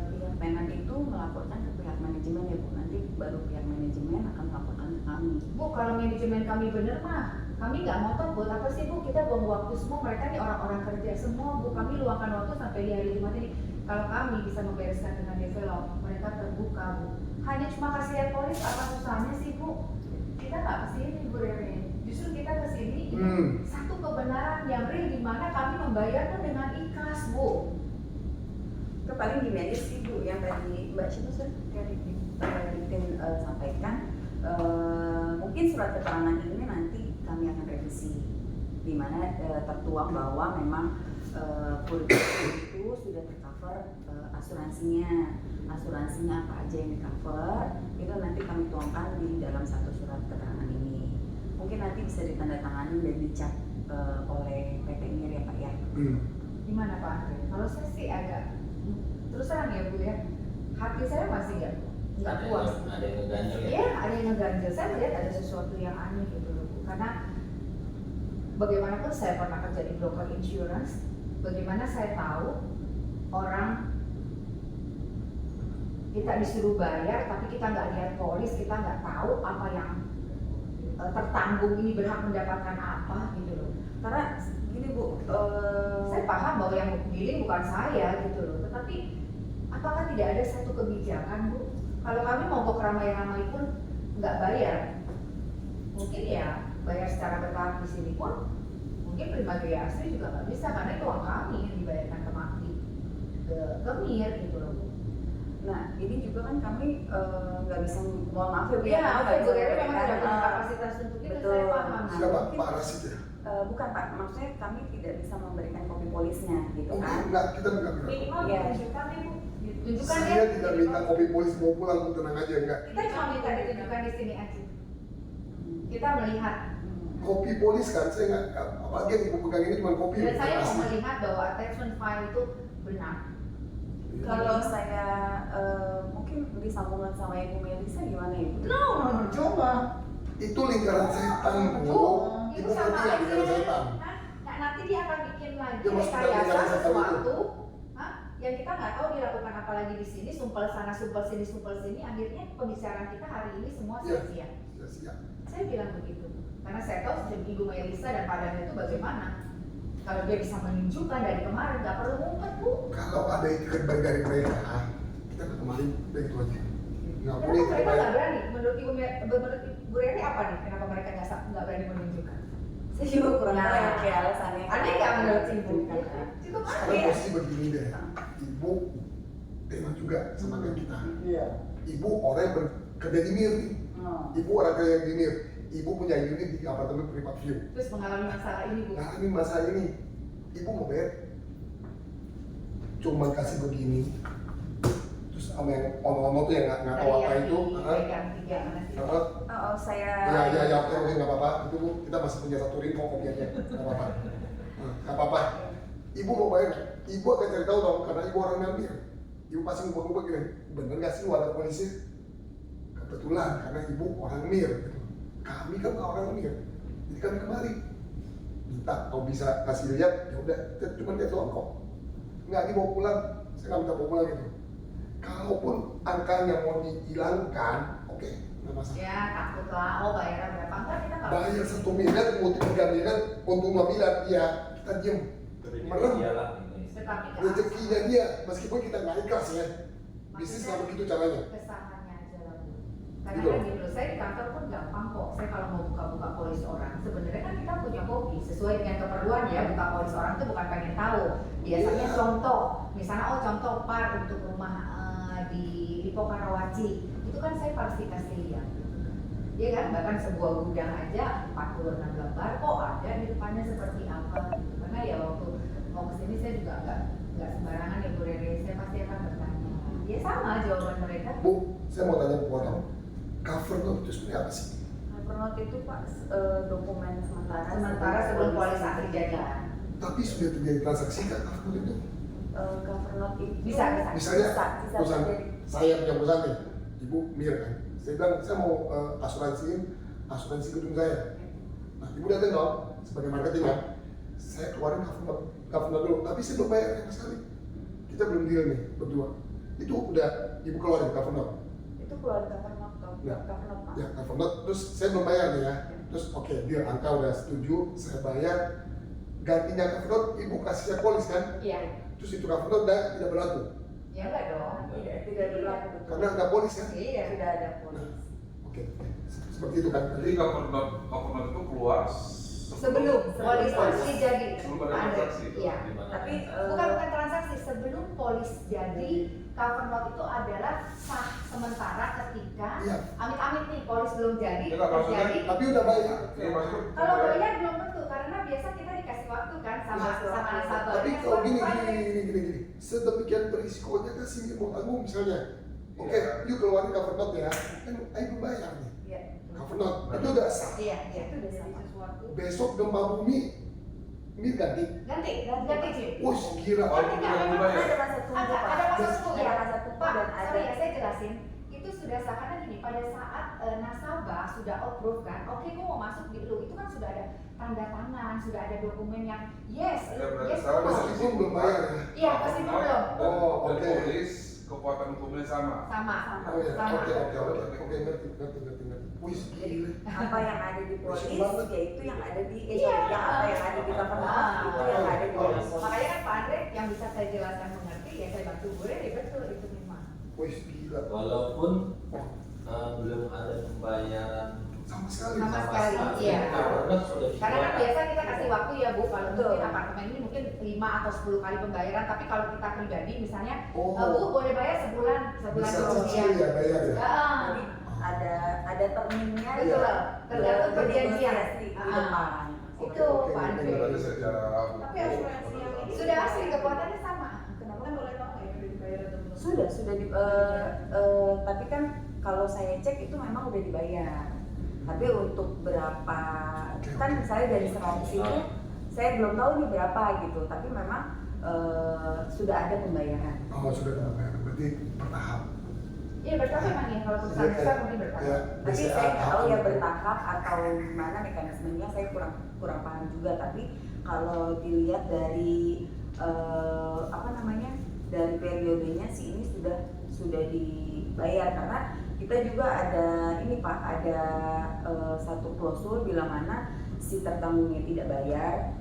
pihak tenan itu melaporkan ke pihak manajemen ya Bu, nanti baru pihak manajemen akan melaporkan ke kami. Bu, kalau manajemen kami bener mah, kami nggak ngotot buat apa sih Bu, kita buang waktu semua, mereka nih orang-orang kerja semua Bu, kami luangkan waktu sampai di hari Jumat ini. Kalau kami bisa membereskan dengan develop, mereka terbuka Bu. Hanya cuma kasih lihat polis, apa susahnya sih Bu? Kita nggak kesini Bu Rere, justru kita kesini satu kebenaran yang real di mana kami membayar tuh dengan ikhlas Bu. Itu paling gini aja sih Bu, yang tadi Mbak siapa sih? Titin sampaikan, mungkin surat keterangan ini nanti kami akan revisi, di mana tertuang bahwa memang itu sudah tercover asuransinya apa aja yang di cover, itu nanti kami tuangkan di dalam satu surat keterangan ini. Mungkin nanti bisa ditandatangani dan dicap oleh PT MIR ya Pak ya. Gimana Pak Andre? Kalau saya sih agak terus terang ya Bu ya, hati saya masih nggak puas. Ada yang ngeganjel ya? Iya, ada yang ngeganjel. Saya melihat ada sesuatu yang aneh gitu loh Bu. Karena bagaimanapun saya pernah kerja di broker insurance, bagaimana saya tahu orang kita disuruh bayar tapi kita nggak lihat polis, kita nggak tahu apa yang tertanggung ini berhak mendapatkan apa gitu loh. Karena gini Bu, Saya paham bahwa yang billing bukan saya gitu loh, tetapi apakah tidak ada satu kebijakan Bu? Kalau kami mau ke ramai-ramai pun nggak bayar, mungkin ya bayar secara bertahap di sini pun mungkin prima gaya asli juga nggak bisa karena itu uang kami yang dibayarkan ke MIR gitu loh Bu. nah ini juga kan kami nggak bisa, mohon maaf ya Bu Iya, kami nggak Bu bisa Rere memang memberikan, tidak punya kapasitas untuk itu, betul. saya paham. Siapa Pak Rasid ya? Bukan Pak, maksudnya kami tidak bisa memberikan kopi polisnya gitu Mungkin kan. enggak, kita enggak bilang. Minimal Iya. ditunjukkan nih Bu. Tunjukkan Saya tidak minta kopi polis mau pulang, Bu, tenang aja enggak. Kita cuma minta ditunjukkan di sini aja. Kita melihat. Kopi polis kan, saya nggak, apalagi yang ibu pegang ini cuma kopi. Dan saya mau asli. melihat bahwa attachment file itu benar. Kalau saya mungkin disambungkan sama Ibu Melisa gimana Ibu? No, coba. Itu lingkaran setan, Bu. Itu Ibu sama ngerti yang aja. lingkaran setan. Nah, nanti dia akan bikin lagi Dia masuk dalam rekayasa lingkaran setan sesuatu yang kita nggak tahu dilakukan apa lagi di sini, sumpel sana, sumpel sini, akhirnya pembicaraan kita hari ini semua Iya. sia-sia. Siap. Saya bilang begitu, karena saya tahu sejak Ibu Melisa dan Pak Daniel itu bagaimana. Kalau dia bisa menunjukkan dari kemarin, nggak perlu ngumpet Bu. Kalau ada etiket baik dari mereka, kita ke kemarin begitu aja. Nggak boleh Kenapa mereka terbaik. nggak berani? Menurut Ibu Rere apa nih? Kenapa mereka nggak berani menunjukkan? Saya juga kurang Nah, tahu ya kayak alasannya. Aneh nggak menurut Ibu? Cukup Sekarang aneh. posisi begini deh, ibu tema juga sama kayak kita. Iya. Ibu orang yang bekerja di MIR nih. Ibu orang kerja di MIR. Ibu punya unit di apartemen Privat View. Terus mengalami masalah ini Bu. Nah ini masalah ini, ibu mau bayar, cuma kasih begini, terus sama yang ono-ono tuh yang nggak tahu apa itu, Pegang tiga mana sih? Saya. ya, oke nggak apa-apa, itu Bu, kita masih punya satu ring kok kopiannya, nggak apa-apa, nggak apa-apa. Ibu mau bayar, ibu akan cari tahu dong, karena ibu orang ngambil, ibu pasti ngubah-ngubah gini, bener nggak sih wadah polisi? Kebetulan karena ibu orang MIR, gitu. Kami kan nggak orang MIR, jadi kami kemari minta kalau bisa kasih lihat, ya udah, cuma lihat doang kok, nggak dibawa pulang, saya nggak minta bawa pulang gitu. Kalaupun angkanya mau dihilangkan, oke, nggak masalah. Ya takut lah, oh bayarnya berapa? Enggak, kita nggak. Bayar 1 miliar, mau 3 miliar, untuk 2 miliar, ya kita diem, merem. Iyalah. Tetapi Rezekinya dia, meskipun kita nggak ikhlas ya, bisnis nggak begitu caranya. kesalahannya aja lah Bu. Karena Gitu. kan gini loh, saya di kantor pun gampang kok. Saya kalau mau buka-buka polis orang, sebenarnya kan kita punya kopi sesuai dengan keperluan ya. Buka polis orang itu bukan pengen tahu. Biasanya Iya. contoh, misalnya contoh par untuk rumah di Lipo Karawaci, itu kan saya pasti kasih lihat. Iya kan, bahkan sebuah gudang aja 46 lembar kok ada di depannya seperti apa gitu. Karena ya waktu mau kesini saya juga nggak sembarangan ya Bu Rere, saya pasti akan bertanya. Ya sama jawaban mereka. Bu, saya mau tanya Bu Potong, cover note itu sebenarnya apa sih? Hypernote itu Pak dokumen Sementara sebelum polis akhir jadi. Tapi sudah terjadi transaksi kan cover note itu? cover note itu Bisa. Misalnya bisa perusahaan, terjadi. saya punya perusahaan nih, Ibu MIR kan, saya bilang saya mau asuransi gedung saya. Nah, ibu datang dong sebagai marketing kan, saya keluarin cover dulu, tapi saya belum bayar sama sekali. Kita belum deal nih berdua. Itu udah ibu keluarin cover note. Itu keluar cover note, Ya. cover note, Pak. Ya, cover note, terus saya belum bayar nih ya. Terus oke, deal, angka udah setuju, saya bayar. Gantinya cover note, ibu kasih polis kan? Iya. Terus itu cover note udah tidak berlaku. Ya enggak dong. Tidak berlaku betul. Karena ada polis kan? Iya. Sudah ada polis. Oke, seperti itu kan? Jadi cover note itu keluar Sebelum polis jadi. Sebelum ada Pak Andre. transaksi itu. Iya. Tapi Bukan transaksi, sebelum polis jadi, cover note itu adalah sah sementara ketika Iya. amit-amit nih polis belum jadi, Ya, nggak, maksudnya- terjadi. Tapi udah bayar. Iya, maksudnya Kalau bayar belum tentu, karena biasa kita dikasih waktu kan sama nasabahnya. Tapi kalau gini, Pak, sedemikian berisikonya kan sini mau tanggung misalnya. Oke, Iya. yuk keluarin cover note ya. Kan ayo belum bayar nih. Iya. Cover note itu udah sah. Iya, iya. Itu udah Jadi sama. sesuatu. Besok gempa bumi, ini ganti. Ganti, Cip. Wih, gila. Oh, itu udah mulai ya? Ada masa tunggu, Ada Pak. masa tunggu Ada ya. masa tunggu Pak, dan ada. sorry ya, saya jelasin. Itu sudah sah karena gini, pada saat nasabah sudah approve kan, oke gue mau masuk di lu, itu kan sudah ada tanda tangan, sudah ada dokumen yang yes, Ada berarti yes, salah, go. Meskipun belum bayar ya. Iya, pasti belum. Oh, Dan oke. polis kekuatan hukumnya sama. Sama. Oh ya, Sama. oke, ngerti. Wih, Jadi gila. apa yang ada di polis, Bersih banget. yaitu yang ada di Iya. yang apa yang ada di cover note itu yang ada di Oh. polis. Makanya kan Pak Andre yang bisa saya jelaskan mengerti, ya saya bantu gue deh, betul itu memang. Wih, gila. Walaupun belum ada pembayaran Sama sekali. Sama sekali, iya. karena sudah Karena kan dikeluarkan. biasa kita kasih waktu ya Bu, kalau Betul. mungkin apartemen ini mungkin 5 atau 10 kali pembayaran, tapi kalau kita pribadi misalnya, Oh. Bu boleh bayar sebulan Bisa kemudian. cicil ya, bayar ya. Jadi ada terminnya Betul, ya. tergantung perjanjian. Negosiasi di Ah. depan. Itu Oke, Pak Andre. Berarti secara Tapi asuransi yang ini Sudah asli kekuatannya sama. Kenapa? Kan boleh tahu nggak ya udah dibayar atau belum? Sudah di tapi kan kalau saya cek itu memang udah dibayar. Tapi untuk berapa kan misalnya dari 100 itu saya belum tahu nih berapa gitu. Tapi memang sudah ada pembayaran. Oh, sudah ada bayar. Berarti bertahap. Iya bertahap memang ya, kalau perusahaan besar mungkin bertahap. Tapi saya nggak tahu ya bertahap atau gimana mekanismenya, saya kurang paham juga. Tapi kalau dilihat dari apa namanya, dari periodenya sih ini sudah dibayar, karena kita juga ada ini Pak, ada satu klausul bila mana si tertanggungnya tidak bayar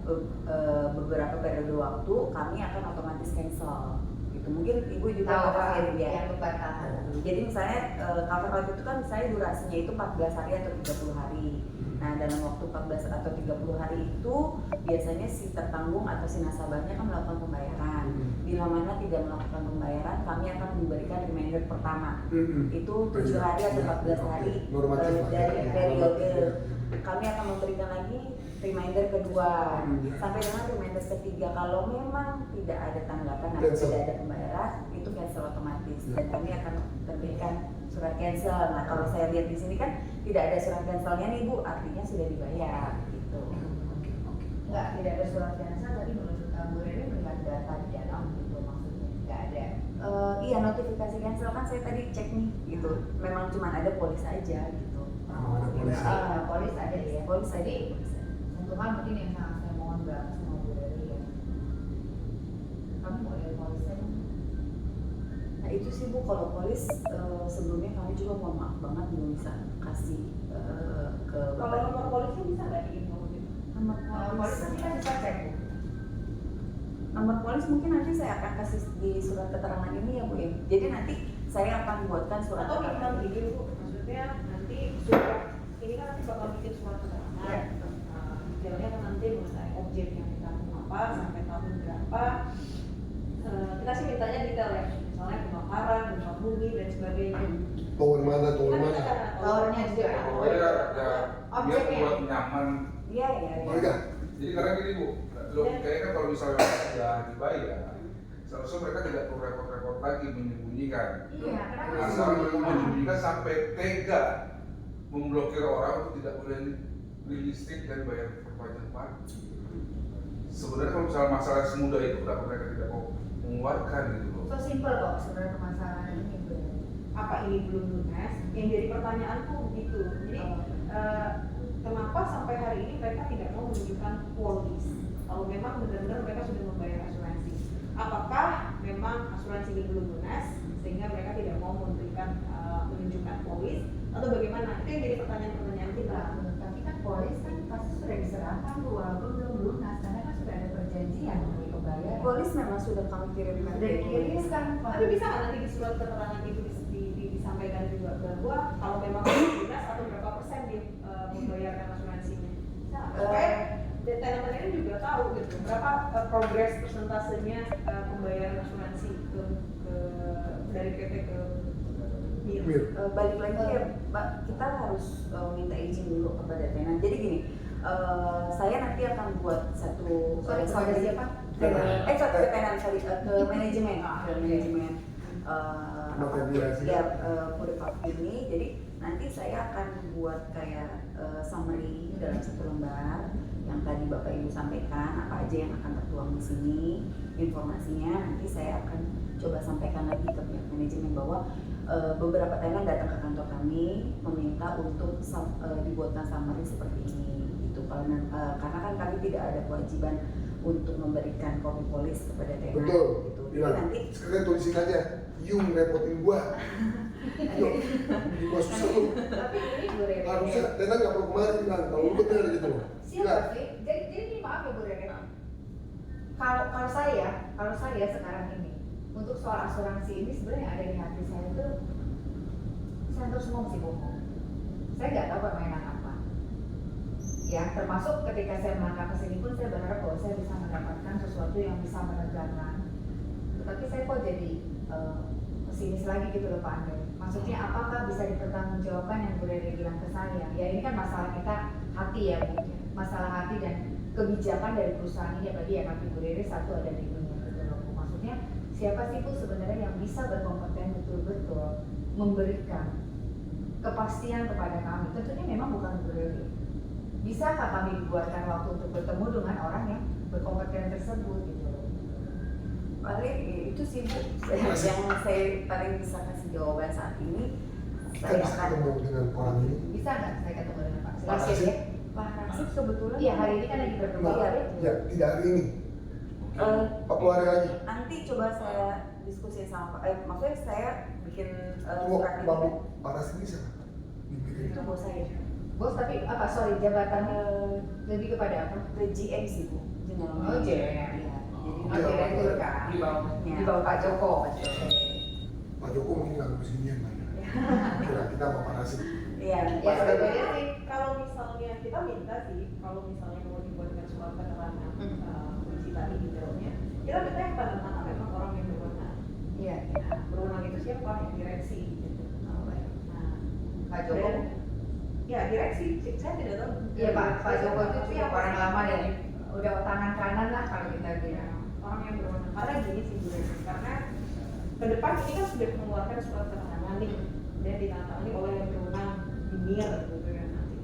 beberapa periode waktu, kami akan otomatis cancel gitu. Mungkin ibu juga Tahu ngerasain Pak, ya. yang bertahap. Jadi misalnya cover note itu kan misalnya durasinya itu 14 hari atau 30 hari. Nah dalam waktu 14 atau 30 hari itu biasanya si tertanggung atau si nasabahnya kan melakukan pembayaran. Bila mana tidak melakukan pembayaran, kami akan memberikan reminder pertama. Itu 7 hari atau 14 hari dari periode. Kami akan memberikan lagi reminder kedua sampai dengan reminder ketiga. Kalau memang tidak ada tanggapan atau Cancel. tidak ada pembayaran, itu cancel otomatis dan kami akan terbitkan surat cancel. Nah kalau saya lihat di sini kan tidak ada surat cancelnya nih Bu, artinya sudah dibayar gitu. Enggak, tidak ada surat cancel, tapi menurut Bu Reni melihat data di dalam gitu maksudnya. Enggak ada. Iya, notifikasi cancel kan saya tadi cek nih gitu. Memang cuma ada polis aja gitu. Oh, ada polis. Polis ada ya. Polis aja. Jadi sentuhan mungkin yang sangat saya mohon banget sama Bu Reni ya. Kamu mau lihat polisnya dong? Nah itu sih Bu, kalau polis sebelumnya kami juga mohon maaf banget belum bisa kasih ke Kalau Bapak nomor Ibu. polisnya bisa nggak diinfo gitu? Nomor Polis polis. nanti kan bisa cek Bu. Nomor polis mungkin nanti saya akan kasih di surat keterangan ini ya Bu ya. Jadi nanti saya akan buatkan surat Atau keterangan minimal gini Bu, maksudnya nanti surat ini kan nanti bakal bikin surat keterangan. Iya. Detailnya kan nanti mengenai objek yang ditanggung apa, sampai tahun berapa. Kita sih mintanya detail ya, misalnya kebakaran, gempa bumi dan sebagainya. Tower mana, tower Kan mana? kita karena Towernya juga. Pokoknya ada biar Objeknya. buat nyaman. Iya ya. Warga. Jadi karena gini Bu, logikanya kan kalau misalnya sudah dibayar, seharusnya mereka tidak perlu repot-repot lagi menyembunyikan. Iya, kenapa Asal mereka menyembunyikan sampai tega memblokir orang untuk tidak boleh listrik dan bayar perpanjang pajak. Sebenarnya kalau misalnya masalah semudah itu, kenapa mereka tidak mau mengeluarkan gitu loh? So simple kok sebenarnya permasalahan ini Bu. apa ini belum lunas? Yang jadi pertanyaan tuh begitu. Jadi kenapa sampai hari hari ini mereka tidak mau menunjukkan polis. Kalau memang benar-benar mereka sudah membayar asuransi, apakah memang asuransi ini belum lunas sehingga mereka tidak mau memberikan menunjukkan polis atau bagaimana? Itu yang jadi pertanyaan-pertanyaan kita. Tapi kan polis kan pasti sudah diserahkan walaupun belum lunas karena kan sudah ada perjanjian mengenai pembayaran. Polis memang sudah kami kirimkan. Sudah dikirimkan, Pak. Tapi bisa nggak nanti di surat keterangan itu disampaikan juga bahwa kalau memang belum lunas atau berapa persen dia membayarkan asuransinya? Bisa. Supaya tenant-tenant juga tahu gitu berapa progres persentasenya pembayaran asuransi ke dari PT ke MIR. Balik lagi ya, Mbak, kita harus minta izin dulu kepada tenant. Jadi gini, saya nanti akan buat satu Kepada siapa? ke tenant, sorry, ke manajemen, ya Purifak ini. Jadi nanti saya akan buat kayak summary dalam satu lembar yang tadi Bapak Ibu sampaikan, apa aja yang akan tertuang di sini, informasinya. Nanti saya akan coba sampaikan lagi ke pihak manajemen bahwa beberapa tenant datang ke kantor kami meminta untuk dibuatkan summary seperti ini gitu. Karena kan kami tidak ada kewajiban untuk memberikan kopi polis kepada tenant. Betul. Gitu. Jadi Bilang, nanti sekalian tulisin aja, you ngerepotin gua. Yo, gua susah tuh. Tapi ini Bu Rere. Harusnya tenang nggak perlu kemarin bilang, kalau bener gitu loh. Siapa sih? Jadi maaf ya Bu Rere. Kalau saya sekarang ini untuk soal asuransi ini sebenarnya ada di hati saya tuh saya terus ngomong sih bohong. Saya nggak tahu permainan apa. Ya termasuk ketika saya melangkah ke sini pun saya berharap bahwa saya bisa mendapatkan sesuatu yang bisa menegakkan. Tetapi saya kok jadi pesimis lagi gitu loh Pak Andre. Maksudnya apakah bisa dipertanggungjawabkan yang Bu Rere bilang ke saya? Ya ini kan masalah kita hati ya Bu. Masalah hati dan kebijakan dari perusahaan ini apalagi yang hati Bu Rere satu ada di dunia gitu loh Bu. Maksudnya siapa sih Bu sebenarnya yang bisa berkompeten betul-betul memberikan kepastian kepada kami? Tentunya memang bukan Bu Rere. Bisakah kami buatkan waktu untuk bertemu dengan orang yang berkompeten tersebut gitu loh? paling itu sih Bu yang saya paling bisa kasih jawaban saat ini. Kita Saya bisa akan ketemu dengan orang ini. Bisa nggak saya ketemu dengan Pak Pak Rasid ya? Pak Rasid kebetulan Iya hari ini kan lagi berdua Nah, ya. ya tidak hari ini. Eh, 40 hari lagi. nanti coba saya diskusi sama Pak. Maksudnya saya bikin Tunggu, surat ini Bapak kan. Paras ini siapa? Bimbing. Itu bos saya. Bos tapi apa sorry jabatannya lebih kepada apa? Ke GM sih Bu. General Oh, Manager. GM. Iya. Oh, Jadi direktur kan? Di bawah Pak Joko. Pak Joko mungkin nggak kesinian lah. Kira kita sama Paras ini. iya. Ya, Pak sebetulnya Joko. sih. Kalau misalnya kita minta sih, kalau misalnya mau dibuatkan surat keterangan polisi tadi detailnya, kita minta yang tanda tangan memang orang yang berwenang. Iya. Nah, berwenang itu siapa? Yang direksi. Gitu. Oh, baik. Nah, Pak Joko. ya direksi. Saya tidak tahu. Iya Pak Joko itu Tapi cukup apa orang sih? lama dan udah tangan kanan lah kalau kita bilang. Orang yang berwenang. Karena gini sih Bu Rere, karena ke depan ini kan sudah mengeluarkan surat keterangan nih dan ditandatangani oleh yang berwenang di MIR gitu ya nanti.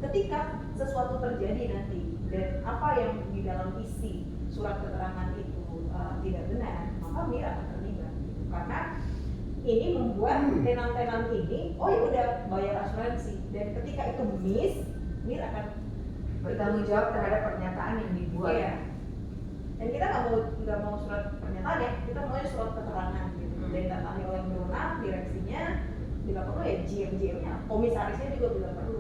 Ketika sesuatu terjadi nanti dan apa yang di dalam isi surat keterangan itu tidak benar, maka MIR akan terlibat. Karena ini membuat tenan-tenan ini, oh ya udah bayar asuransi dan ketika itu miss, MIR akan Bertanggung jawab terhadap pernyataan yang dibuat. Iya. Dan kita nggak mau surat pernyataan ya, kita mau surat keterangan gitu. Dan ditandatangani oleh yang berwenang, direksinya, bila perlu ya GM-nya, komisarisnya juga bila perlu.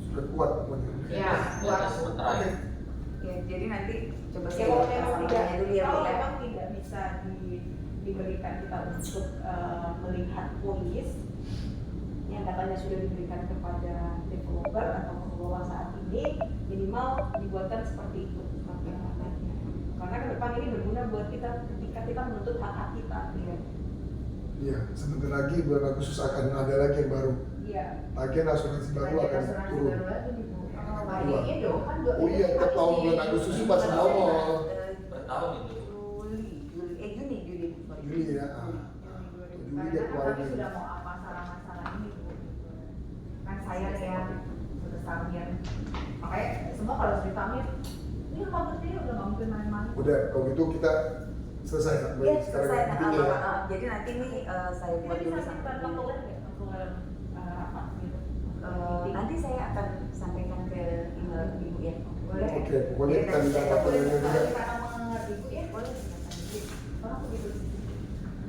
Sudah kuat pokoknya. Ya, Buat sementara ya. Ya, jadi nanti coba Ya saya kalau baca memang samanya tidak, dulu ya Bu kalau ya. memang tidak bisa diberikan kita untuk melihat polis yang katanya sudah diberikan kepada developer atau pengelola saat ini, minimal dibuatkan seperti itu peraturannya. Karena ke depan ini berguna buat kita ketika kita menuntut hak kita. Iya, sebentar lagi bulan Agustus akan ada lagi yang baru. Iya. Tagihan asuransi baru Lagi akan asuransi turun. baru lagi nih Bu. Baliknya dong kan Oh iya, tiap tahun bulan Agustus itu pasti ngomong. Bertahun itu. Juni. Juli ya. Juli dia Karena kan keluarin kami lagi. sudah mau apa masalah-masalah ini Bu. Kan saya lihat sudah Samir. Makanya semua kalau cerita Samir, ini rumah berdiri udah nggak mungkin main-main. Udah, kalau gitu kita selesai ya. Iya, Sekarang selesai. intinya ya. Jadi nanti ini saya Kita buat bisa dulu simpan sampai kontrolnya nggak? Kontrol rapat gitu. nanti saya akan sampaikan Iya. Boleh. Oke, pokoknya Jadi kita tadi minta saya boleh laporannya juga. minta nomor ibu ya, boleh. Orang begitu.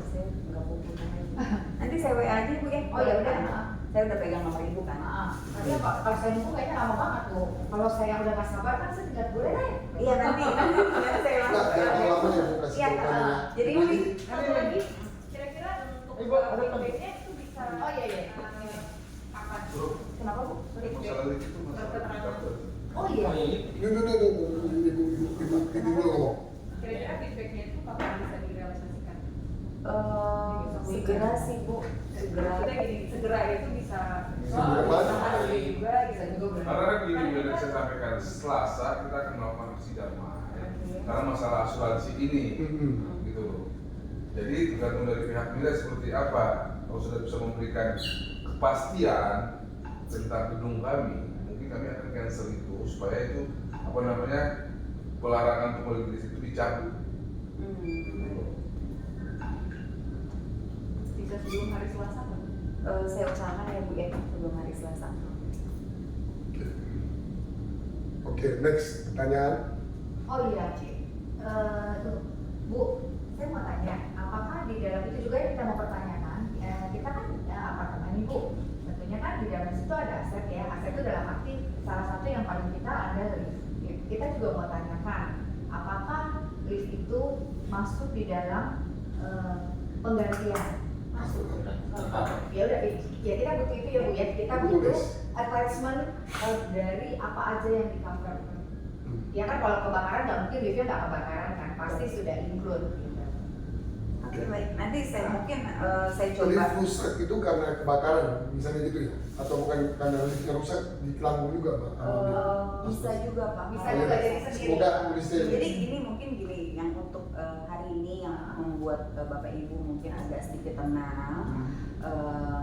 Saya nggak punya. Nanti saya WA aja Bu ya. Oh ya udah. Saya udah pegang nomor ibu kan. Tapi kalau saya nunggu kayaknya lama banget tuh. Kalau saya udah nggak sabar kan saya tinggal boleh deh. Iya nanti saya Nah, langsung. jangan lama ya Bu kasih Iya, tahu kami. jadi Ini Satu lagi, kira-kira untuk Ibu, ada feedbacknya itu bisa Oh iya iya. kapan? Bro, Kenapa Bu? masalah itu masalah di cover. Oh iya. Oh, iya. Ibu dulu ngomong. Kira-kira feedbacknya itu kapan bisa direalisasikan? Segera sih Bu, segera. Kita gini, segera itu bisa Segera banget. ada juga Bisa gitu. juga Karena kan gini, udah saya sampaikan Selasa kita akan melakukan aksi damai karena masalah asuransi ini, gitu loh. Jadi tergantung dari pihak Mira seperti apa. Kalau sudah bisa memberikan kepastian tentang gedung kami, mungkin kami akan cancel itu supaya itu apa namanya pelarangan untuk mobil itu dicabut. Gitu loh. Bisa sebelum hari Selasa kan? Saya usahakan ya Bu ya sebelum hari Selasa. Oke, next pertanyaan. Oh iya, Cik. Bu, saya mau tanya, apakah di dalam itu juga yang kita mau pertanyakan, kita kan apartemen nih Bu, tentunya kan di dalam situ ada aset ya, aset itu dalam arti salah satu yang paling vital ada lift. Kita juga mau tanyakan, apakah lift itu masuk di dalam penggantian? Masuk. Ya udah, ya kita butuh itu ya Bu ya, kita butuh attachment dari apa aja yang di cover. Ya kan kalau kebakaran nggak mungkin liftnya nggak kebakaran kan, pasti sudah include. Gitu. Oke baik, nanti saya mungkin saya Lift coba. rusak itu karena kebakaran, misalnya gitu ya? Atau bukan karena liftnya rusak di Kelanggung juga Pak? Bisa juga Pak. Bisa juga jadi sendiri. Semoga tulisnya Jadi ini mungkin gini, yang untuk hari ini yang membuat Bapak Ibu mungkin agak sedikit tenang,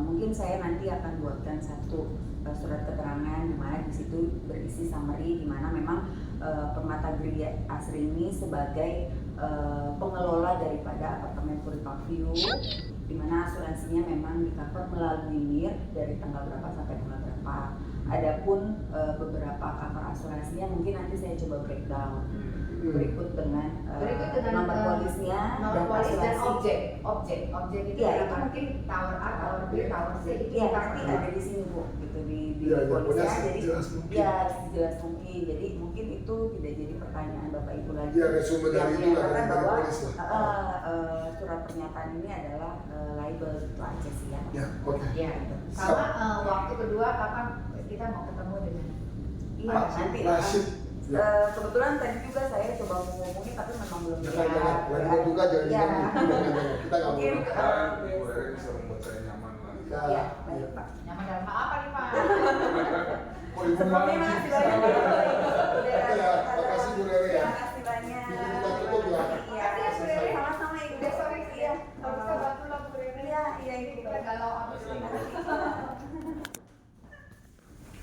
mungkin saya nanti akan buatkan satu surat keterangan di mana di situ berisi summary di mana memang Permata Gria Asri ini sebagai pengelola daripada apartemen Puri Paview, di mana asuransinya memang di cover melalui NIR dari tanggal berapa sampai tanggal berapa. Adapun beberapa cover asuransinya mungkin nanti saya coba breakdown berikut dengan nomor polisnya nomor polis dan asuransi. objek itu Iya, ya, itu mungkin tower A, tower B, tower C itu Iya kita nanti ada di sini Bu, gitu di Iya, iya, polisnya. pokoknya Jadi jelas mungkin. ya jelas mungkin. Jadi mungkin itu tidak jadi pertanyaan Bapak Ibu lagi. Iya, resume dari Yang itu lah, menyatakan dari bahwa polis lah. surat pernyataan ini adalah label itu aja sih ya. Ya, oke. ya itu. Sama waktu kedua kapan kita mau ketemu dengan Iya Pak nanti. Rashid. Ya. Kebetulan tadi juga saya coba mau ngomongin tapi memang belum Jangan, lagi berduka jangan Iya. jangan. Kita nggak Mungkin, mau. Dan Ibu Erin bisa membuat saya nyaman lah. Iya, baik Pak. nyaman dalam hal apa nih Pak? Oh, Ibu Sebelumnya mau- makasih banyak.